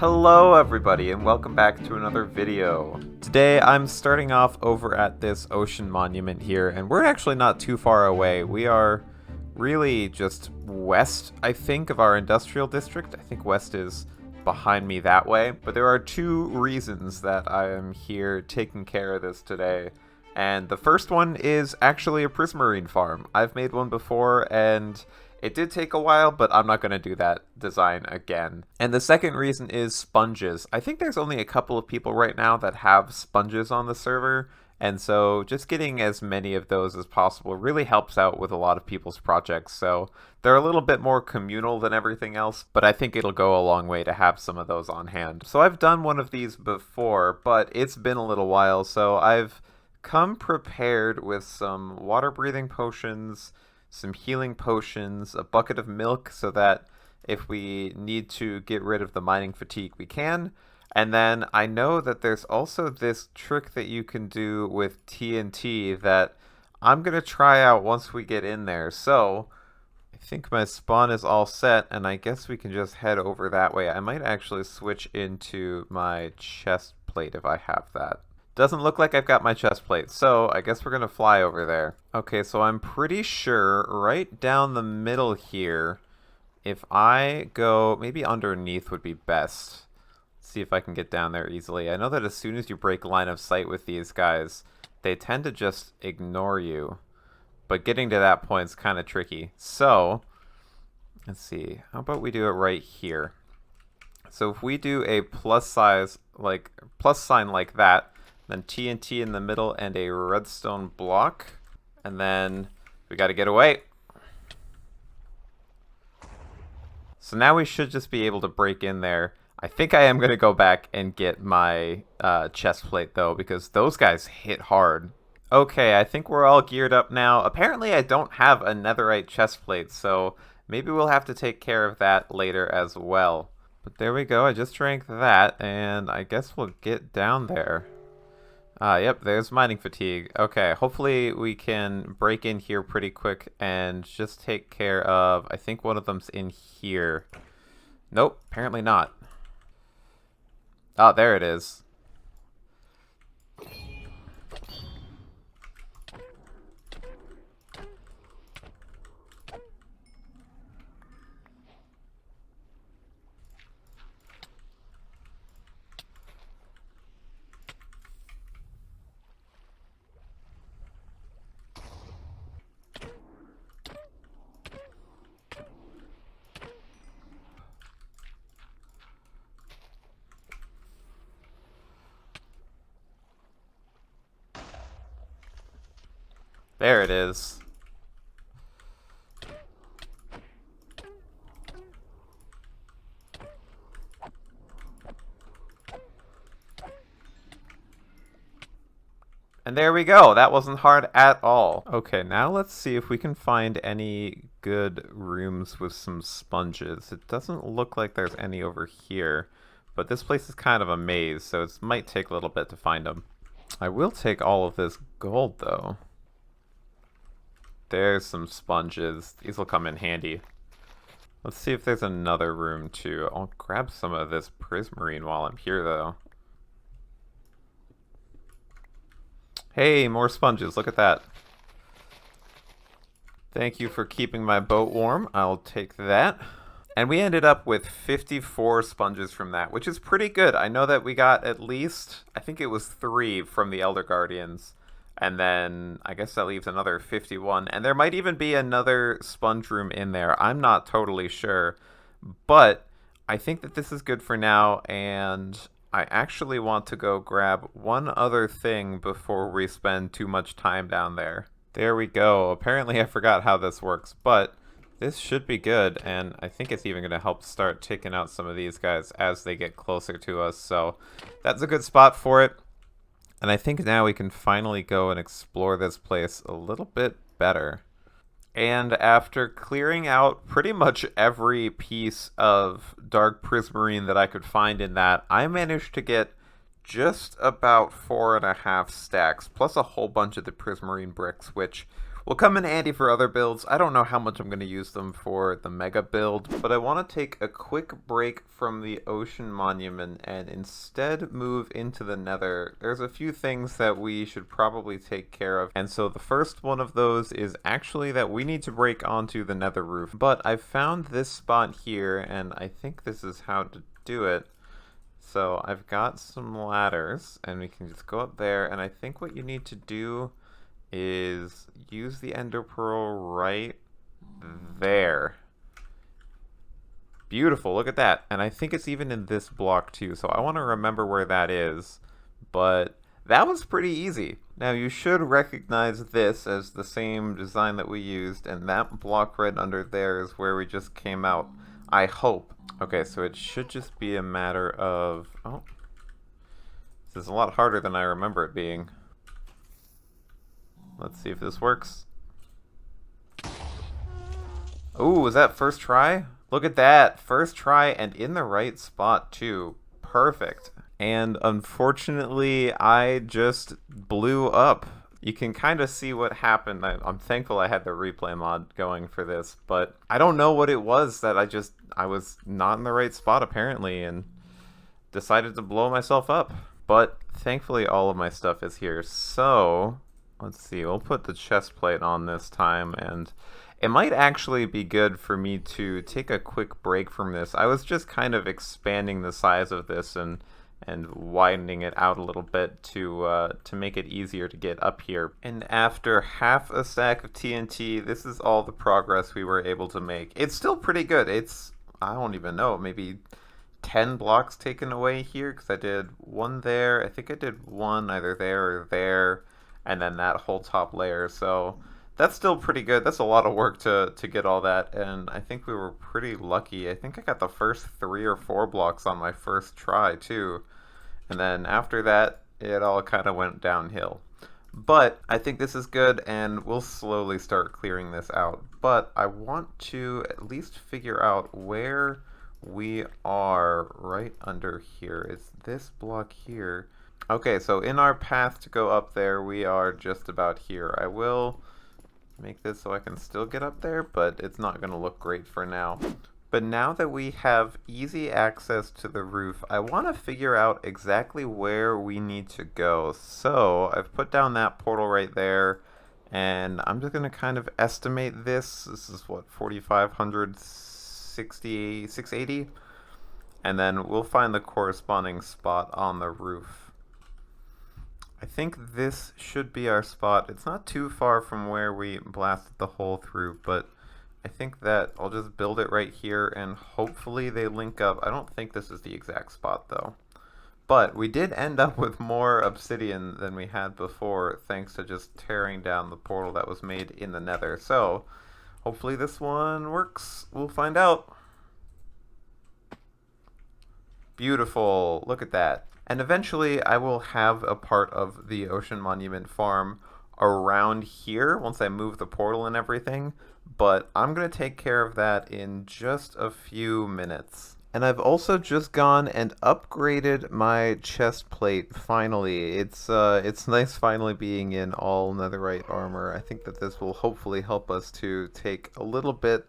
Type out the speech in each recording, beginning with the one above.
Hello everybody and welcome back to another video. Today I'm starting off over at this ocean monument here, and we're actually not too far away. We are really just west, I think, of our industrial district. I think west is behind me that way. But there are two reasons that I am here taking care of this today. And the first one is actually a prismarine farm. I've made one before and it did take a while, but I'm not going to do that design again. And the second reason is sponges. I think there's only a couple of people right now that have sponges on the server, and so just getting as many of those as possible really helps out with a lot of people's projects. So they're a little bit more communal than everything else, but I think it'll go a long way to have some of those on hand. So I've done one of these before, but it's been a little while, so I've come prepared with some water-breathing potions, some healing potions, a bucket of milk so that if we need to get rid of the mining fatigue we can. And then I know that there's also this trick that you can do with TNT that I'm going to try out once we get in there. So I think my spawn is all set, and I guess we can just head over that way. I might actually switch into my chest plate if I have that. Doesn't look like I've got my chest plate, so I guess we're gonna fly over there. Okay, so I'm pretty sure right down the middle here, if I go, maybe underneath would be best. Let's see if I can get down there easily. I know that as soon as you break line of sight with these guys, they tend to just ignore you. But getting to that point is kind of tricky. So, let's see, how about we do it right here? So if we do a plus sign like that, then TNT in the middle and a redstone block. And then we got to get away. So now we should just be able to break in there. I think I am going to go back and get my chest plate though, because those guys hit hard. Okay, I think we're all geared up now. Apparently I don't have a netherite chest plate, so maybe we'll have to take care of that later as well. But there we go. I just drank that, and I guess we'll get down there. Yep, there's mining fatigue. Okay, hopefully we can break in here pretty quick and just take care of, I think one of them's in here. Nope, apparently not. Oh, there it is. There it is. And there we go. That wasn't hard at all. Okay, now let's see if we can find any good rooms with some sponges. It doesn't look like there's any over here, but this place is kind of a maze, so it might take a little bit to find them. I will take all of this gold, though. There's some sponges. These will come in handy. Let's see if there's another room, too. I'll grab some of this prismarine while I'm here, though. Hey, more sponges. Look at that. Thank you for keeping my boat warm. I'll take that. And we ended up with 54 sponges from that, which is pretty good. I know that we got at least, I think it was 3 from the Elder Guardians. And then I guess that leaves another 51. And there might even be another sponge room in there. I'm not totally sure. But I think that this is good for now. And I actually want to go grab one other thing before we spend too much time down there. There we go. Apparently I forgot how this works. But this should be good. And I think it's even going to help start taking out some of these guys as they get closer to us. So that's a good spot for it. And I think now we can finally go and explore this place a little bit better. And after clearing out pretty much every piece of dark prismarine that I could find in that, I managed to get just about 4.5 stacks, plus a whole bunch of the prismarine bricks, which will come in handy for other builds. I don't know how much I'm going to use them for the mega build, but I want to take a quick break from the ocean monument and instead move into the nether. There's a few things that we should probably take care of, and so the first one of those is actually that we need to break onto the nether roof. But I found this spot here, and I think this is how to do it. So I've got some ladders, and we can just go up there, and I think what you need to do is use the ender pearl right there. Beautiful, look at that. And I think it's even in this block too, so I want to remember where that is. But that was pretty easy. Now you should recognize this as the same design that we used, and that block right under there is where we just came out. I hope. Okay, so it should just be a matter of... Oh. This is a lot harder than I remember it being. Let's see if this works. Ooh, was that first try? Look at that. First try and in the right spot too. Perfect. And unfortunately, I just blew up. You can kind of see what happened. I'm thankful I had the replay mod going for this, but I don't know what it was that I was not in the right spot apparently and decided to blow myself up. But thankfully all of my stuff is here. So let's see, we'll put the chest plate on this time, and it might actually be good for me to take a quick break from this. I was just kind of expanding the size of this and widening it out a little bit to make it easier to get up here. And after half a stack of TNT, this is all the progress we were able to make. It's still pretty good. It's, I don't even know, maybe 10 blocks taken away here, because I did one there. I think I did one either there or there, and then that whole top layer. So that's still pretty good. That's a lot of work to get all that, and I think we were pretty lucky. I think I got the first 3 or 4 blocks on my first try too, and then after that it all kind of went downhill. But I think this is good, and we'll slowly start clearing this out. But I want to at least figure out where we are right under here. Is this block here? Okay, so in our path to go up there, we are just about here. I will make this so I can still get up there, but it's not going to look great for now. But now that we have easy access to the roof, I want to figure out exactly where we need to go. So I've put down that portal right there, and I'm just going to kind of estimate this. This is what, 4,500, 680? And then we'll find the corresponding spot on the roof. I think this should be our spot. It's not too far from where we blasted the hole through, but I think that I'll just build it right here and hopefully they link up. I don't think this is the exact spot though. But we did end up with more obsidian than we had before, thanks to just tearing down the portal that was made in the nether. So hopefully this one works. We'll find out. Beautiful. Look at that. And eventually I will have a part of the Ocean Monument farm around here once I move the portal and everything, but I'm going to take care of that in just a few minutes. And I've also just gone and upgraded my chest plate finally. It's nice finally being in all netherite armor. I think that this will hopefully help us to take a little bit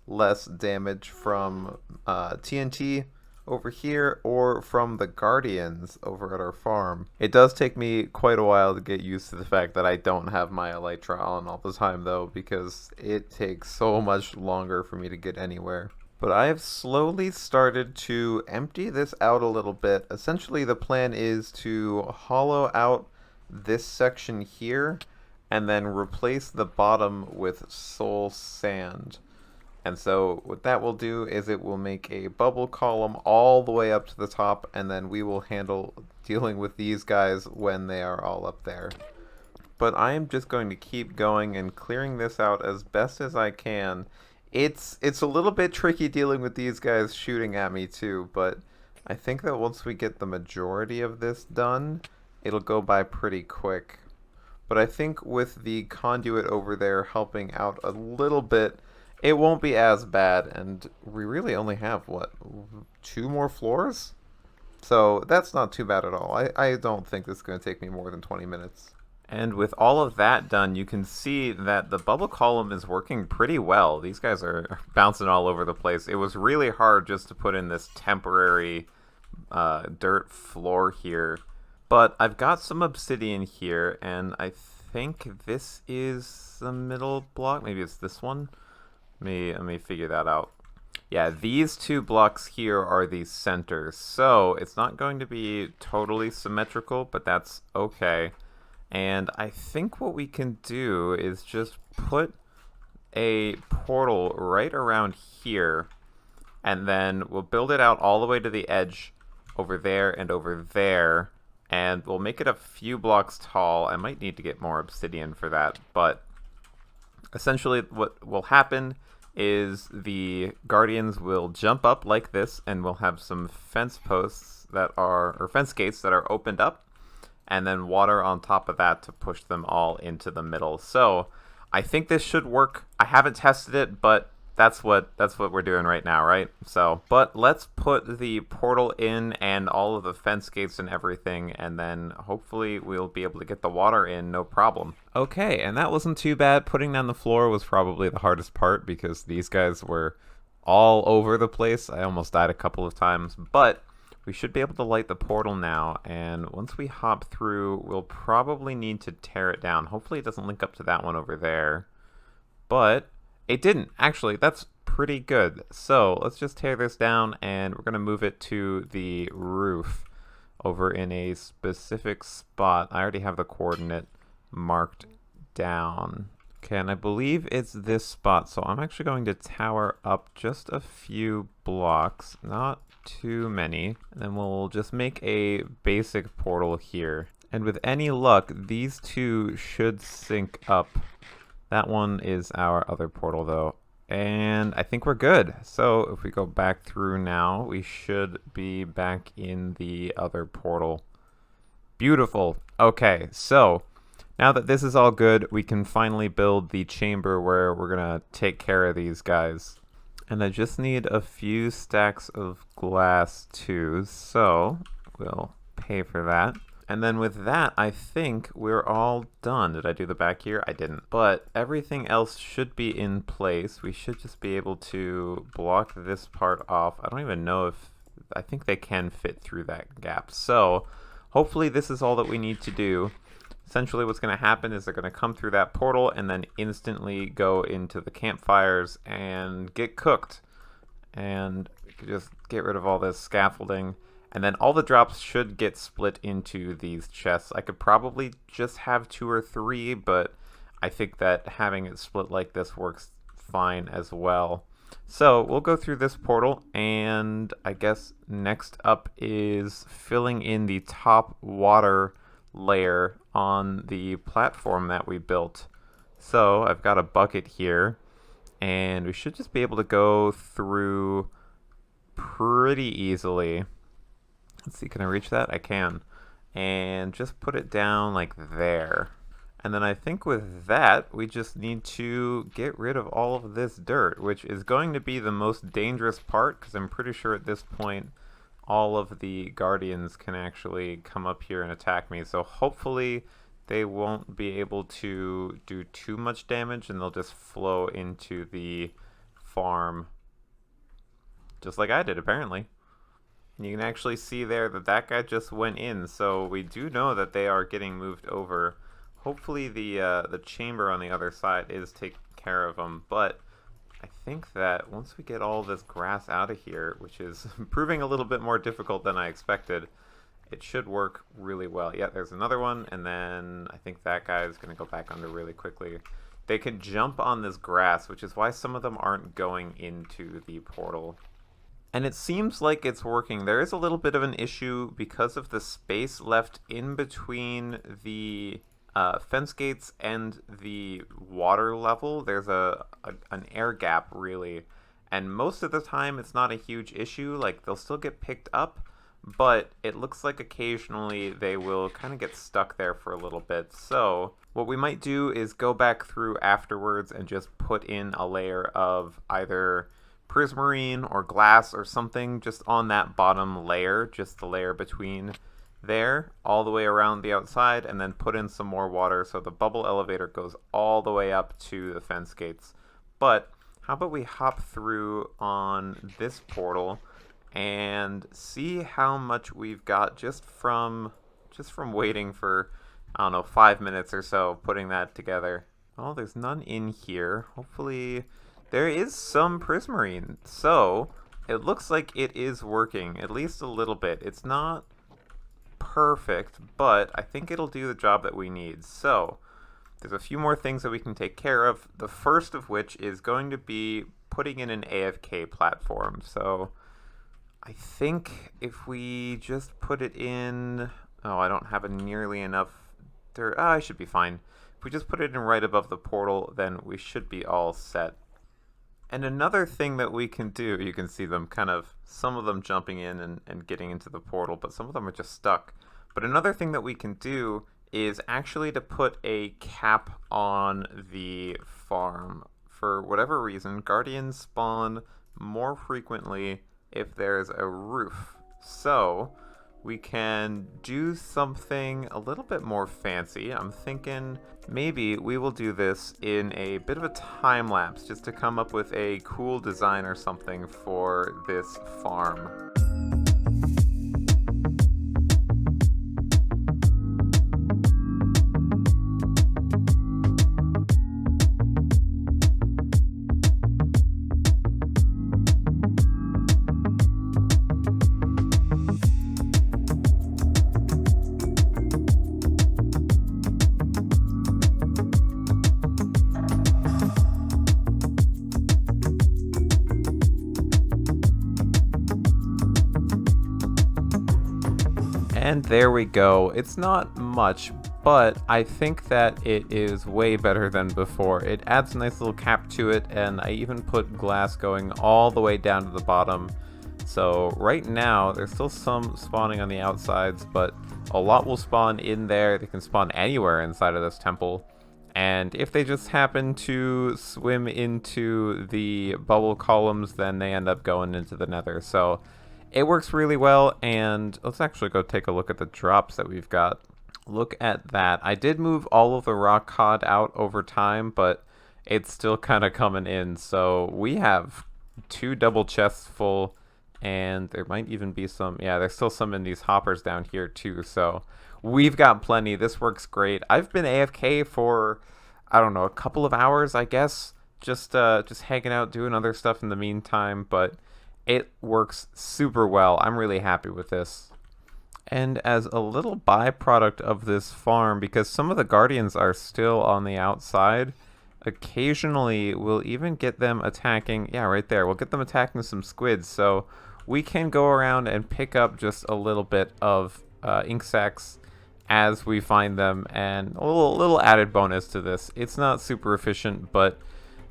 less damage from TNT over here or from the guardians over at our farm. It does take me quite a while to get used to the fact that I don't have my elytra on all the time though, because it takes so much longer for me to get anywhere. But I have slowly started to empty this out a little bit. Essentially the plan is to hollow out this section here and then replace the bottom with soul sand. And so what that will do is it will make a bubble column all the way up to the top, and then we will handle dealing with these guys when they are all up there. But I am just going to keep going and clearing this out as best as I can. It's a little bit tricky dealing with these guys shooting at me too, but I think that once we get the majority of this done, it'll go by pretty quick. But I think with the conduit over there helping out a little bit, it won't be as bad, and we really only have, what, 2 more floors? So that's not too bad at all. I don't think this is going to take me more than 20 minutes. And with all of that done, you can see that the bubble column is working pretty well. These guys are bouncing all over the place. It was really hard just to put in this temporary dirt floor here. But I've got some obsidian here, and I think this is the middle block. Maybe it's this one. Let me figure that out. Yeah, these two blocks here are the centers. So it's not going to be totally symmetrical, but that's okay. And I think what we can do is just put a portal right around here, and then we'll build it out all the way to the edge over there and over there, and we'll make it a few blocks tall. I might need to get more obsidian for that, but essentially what will happen is the guardians will jump up like this, and we'll have some fence posts that are, or fence gates that are opened up, and then water on top of that to push them all into the middle. So I think this should work. I haven't tested it, but that's what we're doing right now, right? So, but let's put the portal in and all of the fence gates and everything, and then hopefully we'll be able to get the water in no problem. Okay, and that wasn't too bad. Putting down the floor was probably the hardest part because these guys were all over the place. I almost died a couple of times, but we should be able to light the portal now, and once we hop through, we'll probably need to tear it down. Hopefully it doesn't link up to that one over there, but it didn't. Actually, that's pretty good. So let's just tear this down, and we're going to move it to the roof over in a specific spot. I already have the coordinate marked down. Okay, and I believe it's this spot, so I'm actually going to tower up just a few blocks, not too many, and then we'll just make a basic portal here. And with any luck, these two should sync up. That one is our other portal though, and I think we're good. So if we go back through now, we should be back in the other portal. Beautiful. Okay, so now that this is all good, we can finally build the chamber where we're gonna take care of these guys. And I just need a few stacks of glass too, so we'll pay for that. And then with that, I think we're all done. Did I do the back here? I didn't. But everything else should be in place. We should just be able to block this part off. I don't even know if, I think they can fit through that gap. So hopefully this is all that we need to do. Essentially what's going to happen is they're going to come through that portal and then instantly go into the campfires and get cooked. And we could just get rid of all this scaffolding. And then all the drops should get split into these chests. I could probably just have 2 or 3, but I think that having it split like this works fine as well. So we'll go through this portal, and I guess next up is filling in the top water layer on the platform that we built. So I've got a bucket here, and we should just be able to go through pretty easily. Let's see, can I reach that? I can. And just put it down like there. And then I think with that, we just need to get rid of all of this dirt, which is going to be the most dangerous part, because I'm pretty sure at this point, all of the guardians can actually come up here and attack me. So hopefully they won't be able to do too much damage, and they'll just flow into the farm. Just like I did, apparently. You can actually see there that that guy just went in, so we do know that they are getting moved over. Hopefully the chamber on the other side is taking care of them, but I think that once we get all this grass out of here, which is proving a little bit more difficult than I expected, it should work really well. Yeah, there's another one, and then I think that guy is going to go back under really quickly. They can jump on this grass, which is why some of them aren't going into the portal. And it seems like it's working. There is a little bit of an issue because of the space left in between the fence gates and the water level. There's an air gap, really. And most of the time, it's not a huge issue. Like, they'll still get picked up, but it looks like occasionally they will kind of get stuck there for a little bit. So what we might do is go back through afterwards and just put in a layer of either prismarine or glass or something just on that bottom layer, just the layer between there all the way around the outside, and then put in some more water so the bubble elevator goes all the way up to the fence gates. But how about we hop through on this portal and see how much we've got just from waiting for, I don't know, 5 minutes or so putting that together. Oh, there's none in here. Hopefully there is some prismarine. So it looks like it is working, at least a little bit. It's not perfect, but I think it'll do the job that we need. So there's a few more things that we can take care of. The first of which is going to be putting in an AFK platform. So I think if we just put it in... Oh, I don't have nearly enough dirt. I should be fine. If we just put it in right above the portal, then we should be all set. And another thing that we can do, you can see them kind of, some of them jumping in and getting into the portal, but some of them are just stuck. But another thing that we can do is actually to put a cap on the farm. For whatever reason, guardians spawn more frequently if there's a roof. So we can do something a little bit more fancy. I'm thinking maybe we will do this in a bit of a time lapse just to come up with a cool design or something for this farm. And there we go. It's not much, but I think that it is way better than before. It adds a nice little cap to it, and I even put glass going all the way down to the bottom. So right now, there's still some spawning on the outsides, but a lot will spawn in there. They can spawn anywhere inside of this temple. And if they just happen to swim into the bubble columns, then they end up going into the nether. So it works really well, and let's actually go take a look at the drops that we've got. Look at that. I did move all of the rock cod out over time, but it's still kind of coming in. So we have 2 double chests full, and there might even be some, yeah, there's still some in these hoppers down here too. So we've got plenty. This works great. I've been AFK for, I don't know, a couple of hours, I guess, just hanging out, doing other stuff in the meantime, but it works super well. I'm really happy with this. And as a little byproduct of this farm, because some of the guardians are still on the outside, occasionally we'll even get them attacking, yeah, right there, we'll get them attacking some squids. So we can go around and pick up just a little bit of ink sacs as we find them, and a little added bonus to this. It's not super efficient, but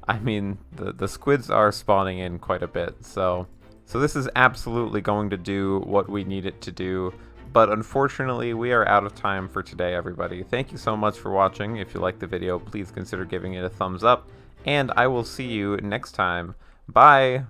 I mean, the squids are spawning in quite a bit, so this is absolutely going to do what we need it to do. But unfortunately, we are out of time for today, everybody. Thank you so much for watching. If you liked the video, please consider giving it a thumbs up, and I will see you next time. Bye!